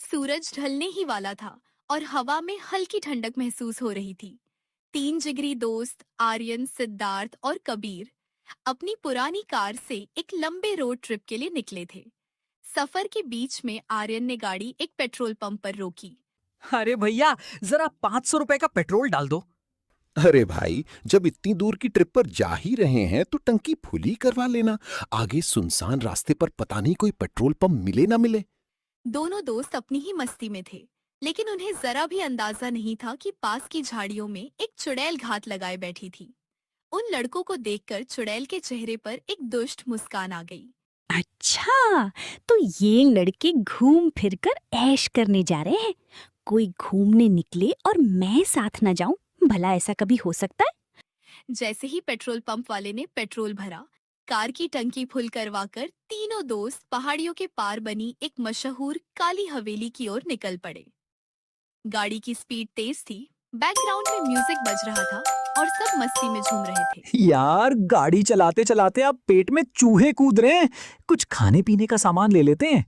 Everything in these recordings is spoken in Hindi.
सूरज ढलने ही वाला था और हवा में हल्की ठंडक महसूस हो रही थी। तीन जिगरी दोस्त आर्यन, सिद्धार्थ और कबीर अपनी पुरानी कार से एक लंबे रोड ट्रिप के लिए निकले थे। सफर के बीच में आर्यन ने गाड़ी एक पेट्रोल पंप पर रोकी। अरे भैया, जरा 500 रुपए का पेट्रोल डाल दो। अरे भाई, जब इतनी दूर की ट्रिप पर जा ही रहे हैं तो टंकी फुल ही करवा लेना। आगे सुनसान रास्ते पर पता नहीं कोई पेट्रोल पंप मिले ना मिले। दोनों दोस्त अपनी ही मस्ती में थे, लेकिन उन्हें जरा भी अंदाजा नहीं था कि पास की झाड़ियों में एक चुड़ैल घात लगाए बैठी थी। उन लड़कों को देखकर चुड़ैल के चेहरे पर एक दुष्ट मुस्कान आ गई। अच्छा, तो ये लड़के घूम फिर कर ऐश करने जा रहे हैं। कोई घूमने निकले और मैं साथ न जाऊं, भला ऐसा कभी हो सकता है? जैसे ही पेट्रोल पंप वाले ने पेट्रोल भरा, कार की टंकी फुल करवाकर तीनों दोस्त पहाड़ियों के पार बनी एक मशहूर काली हवेली की ओर निकल पड़े। गाड़ी की स्पीड तेज थी, बैकग्राउंड में म्यूजिक बज रहा था और सब मस्ती में झूम रहे थे। यार, गाड़ी चलाते चलाते अब पेट में चूहे कूद रहे हैं। कुछ खाने पीने का सामान ले लेते हैं।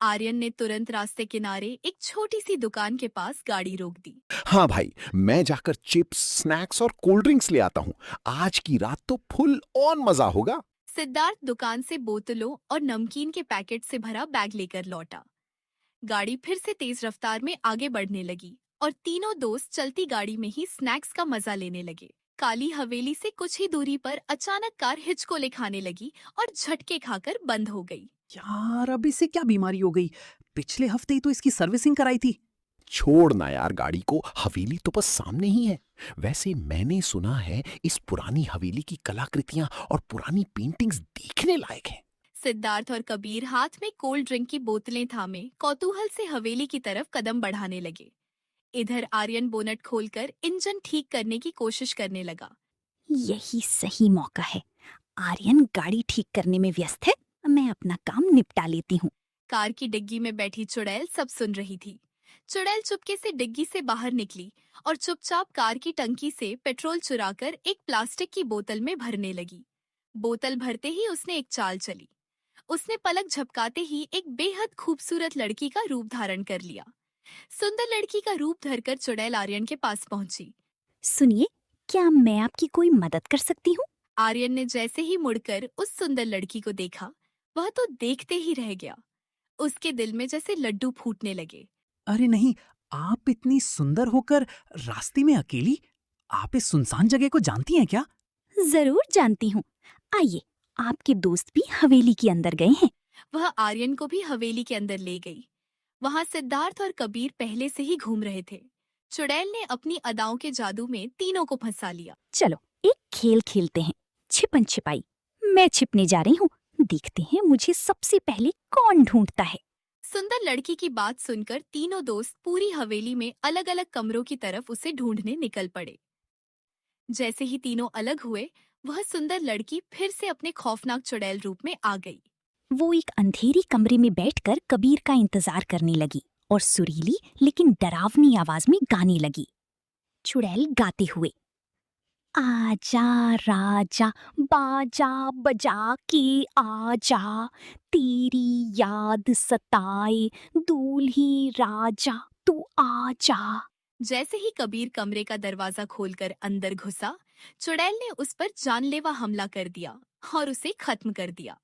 आर्यन ने तुरंत रास्ते किनारे एक छोटी सी दुकान के पास गाड़ी रोक दी। हाँ भाई, मैं जाकर चिप्स, स्नैक्स और कोल्ड ड्रिंक्स ले आता हूँ। आज की रात तो फुल ऑन मजा होगा। सिद्धार्थ दुकान से बोतलों और नमकीन के पैकेट से भरा बैग लेकर लौटा। गाड़ी फिर से तेज रफ्तार में आगे बढ़ने लगी और तीनों दोस्त चलती गाड़ी में ही स्नैक्स का मजा लेने लगे। काली हवेली से कुछ ही दूरी पर अचानक कार हिचकोले खाने लगी और झटके खाकर बंद हो गई। यार, अब इसे क्या बीमारी हो गई? पिछले हफ्ते ही तो इसकी सर्विसिंग कराई थी। छोड़ ना यार गाड़ी को, हवेली तो बस सामने ही है। वैसे मैंने सुना है इस पुरानी हवेली की कलाकृतियां और पुरानी पेंटिंग्स देखने लायक हैं। सिद्धार्थ और कबीर हाथ में कोल्ड ड्रिंक की बोतलें थामे कौतूहल से हवेली की तरफ कदम बढ़ाने लगे। इधर आर्यन बोनट खोलकर इंजन ठीक करने की कोशिश करने लगा। यही सही मौका है। आर्यन गाड़ी ठीक करने में व्यस्त है, मैं अपना काम निपटा लेती हूँ। कार की डिग्गी में बैठी चुड़ैल सब सुन रही थी। चुड़ैल चुपके से डिग्गी से बाहर निकली और चुपचाप कार की टंकी से पेट्रोल चुराकर एक प्लास्टिक की बोतल में भरने लगी। बोतल भरते ही उसने एक चाल चली। उसने पलक झपकाते ही एक बेहद खूबसूरत लड़की का रूप धारण कर लिया। सुंदर लड़की का रूप धरकर चुड़ैल आर्यन के पास पहुंची। सुनिए, क्या मैं आपकी कोई मदद कर सकती हूँ? आर्यन ने जैसे ही मुड़कर उस सुंदर लड़की को देखा, वह तो देखते ही रह गया। उसके दिल में जैसे लड्डू फूटने लगे। अरे नहीं, आप इतनी सुंदर होकर रास्ते में अकेली? आप इस सुनसान जगह को जानती हैं क्या? जरूर जानती हूँ। आइए, आपके दोस्त भी हवेली के अंदर गए हैं। वह आर्यन को भी हवेली के अंदर ले गई। वहां सिद्धार्थ और कबीर पहले से ही घूम रहे थे। चुड़ैल ने अपनी अदाओं के जादू में तीनों को फंसा लिया। चलो एक खेल खेलते हैं, छिपन छिपाई। मैं छिपने जा रही हूँ, देखते हैं मुझे सबसे पहले कौन ढूंढता है। सुंदर लड़की की बात सुनकर तीनों दोस्त पूरी हवेली में अलग अलग कमरों की तरफ उसे ढूंढने निकल पड़े। जैसे ही तीनों अलग हुए, वह सुंदर लड़की फिर से अपने खौफनाक चुड़ैल रूप में आ गई। वो एक अंधेरी कमरे में बैठकर कबीर का इंतजार करने लगी और सुरीली लेकिन डरावनी आवाज में गाने लगी। चुड़ैल गाते हुए, आजा राजा बाजा बजा के आजा, तेरी याद सताए दूल्ही राजा तू आजा। जैसे ही कबीर कमरे का दरवाजा खोलकर अंदर घुसा, चुड़ैल ने उस पर जानलेवा हमला कर दिया और उसे खत्म कर दिया।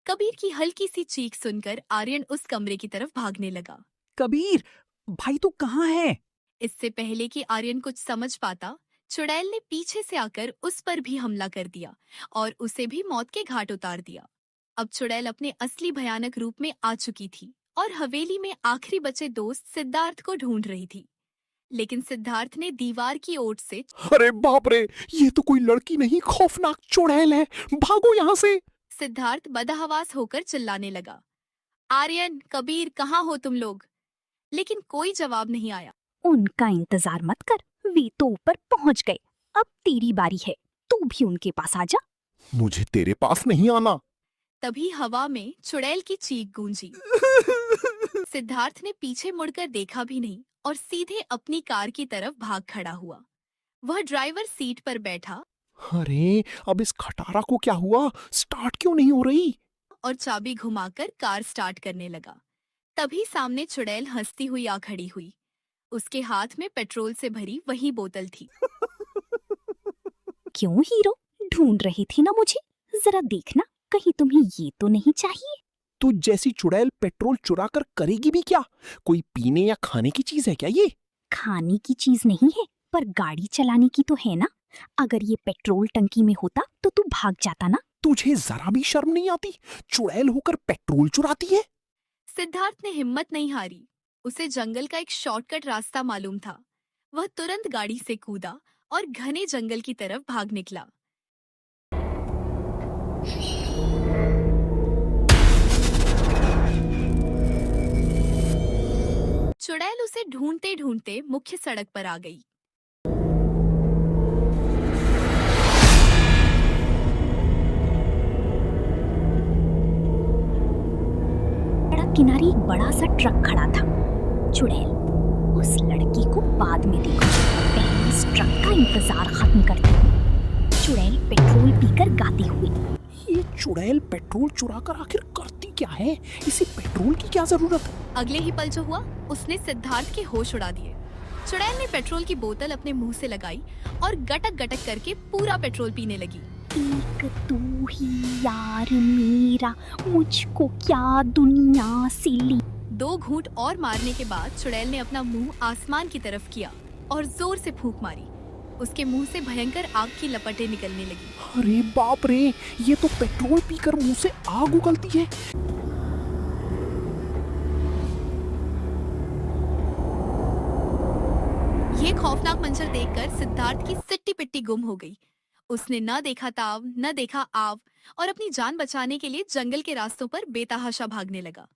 कबीर की हल्की सी चीख सुनकर आर्यन उस कमरे की तरफ भागने लगा। कबीर, भाई तू कहाँ है? इससे पहले कि आर्यन कुछ समझ पाता, चुड़ैल ने पीछे से आकर उस पर भी हमला कर दिया और उसे भी मौत के घाट उतार दिया। अब चुड़ैल अपने असली भयानक रूप में आ चुकी थी और हवेली में आखिरी बचे दोस्त सिद्धार्थ को ढूंढ रही थी। लेकिन सिद्धार्थ ने दीवार की ओट से अरे बाप रे, ये तो कोई लड़की नहीं, खौफनाक चुड़ैल है। भागो यहाँ से। सिद्धार्थ बदहवास होकर चिल्लाने लगा, आर्यन, कबीर, कहाँ हो तुम लोग? लेकिन कोई जवाब नहीं आया। उनका इंतजार मत कर, वे तो ऊपर पहुंच गए। अब तेरी बारी है, तू भी उनके पास आजा। मुझे तेरे पास नहीं आना। तभी हवा में चुड़ैल की चीख गूंजी। सिद्धार्थ ने पीछे मुड़कर देखा भी नहीं और सीधे अपनी कार की तरफ भाग खड़ा हुआ। वह ड्राइवर सीट पर बैठा अरे, अब इस खटारा को क्या हुआ? स्टार्ट क्यों नहीं हो रही? और चाबी घुमाकर कार स्टार्ट करने लगा। तभी सामने चुड़ैल हंसती हुई आ खड़ी हुई। उसके हाथ में पेट्रोल से भरी वही बोतल थी। क्यों हीरो, ढूंढ रही थी ना मुझे? जरा देखना, कहीं तुम्हें ये तो नहीं चाहिए? तू जैसी चुड़ैल पेट्रोल चुरा कर करेगी भी क्या? कोई पीने या खाने की चीज है क्या ये? खाने की चीज नहीं है, पर गाड़ी चलाने की तो है ना। अगर ये पेट्रोल टंकी में होता तो तू भाग जाता ना। तुझे जरा भी शर्म नहीं आती? चुड़ैल होकर पेट्रोल चुराती है? सिद्धार्थ ने हिम्मत नहीं हारी। उसे जंगल का एक शॉर्टकट रास्ता मालूम था। वह तुरंत गाड़ी से कूदा और घने जंगल की तरफ भाग निकला। चुड़ैल उसे ढूंढते ढूंढते मुख्य सड़क पर आ गई। सड़क किनारे एक बड़ा सा ट्रक खड़ा था। चुड़ैल, उस लड़की को बाद में देखो, पहले इस ट्रक का इंतजार खत्म करती हूँ। चुड़ैल पेट्रोल पीकर गाती हुई। ये चुड़ैल पेट्रोल चुराकर आखिर करती क्या है? इसे पेट्रोल की क्या जरूरत है? अगले ही पल जो हुआ, उसने सिद्धार्थ के होश उड़ा दिए। चुड़ैल ने पेट्रोल की बोतल अपने मुंह से लगाई और गटक गटक करके पूरा पेट्रोल पीने लगी। एक तू ही यार मेरा, मुझको क्या दुनिया से ली। 2 घूंट और मारने के बाद चुड़ैल ने अपना मुंह आसमान की तरफ किया और जोर से फूंक मारी। उसके मुंह से भयंकर आग की लपटें निकलने लगी। अरे बाप रे, ये तो पेट्रोल पीकर मुंह से आग उगलती है। ये खौफनाक मंजर देखकर सिद्धार्थ की सिट्टी पिट्टी गुम हो गई। उसने न देखा ताव, न देखा आव और अपनी जान बचाने के लिए जंगल के रास्तों पर बेतहाशा भागने लगा।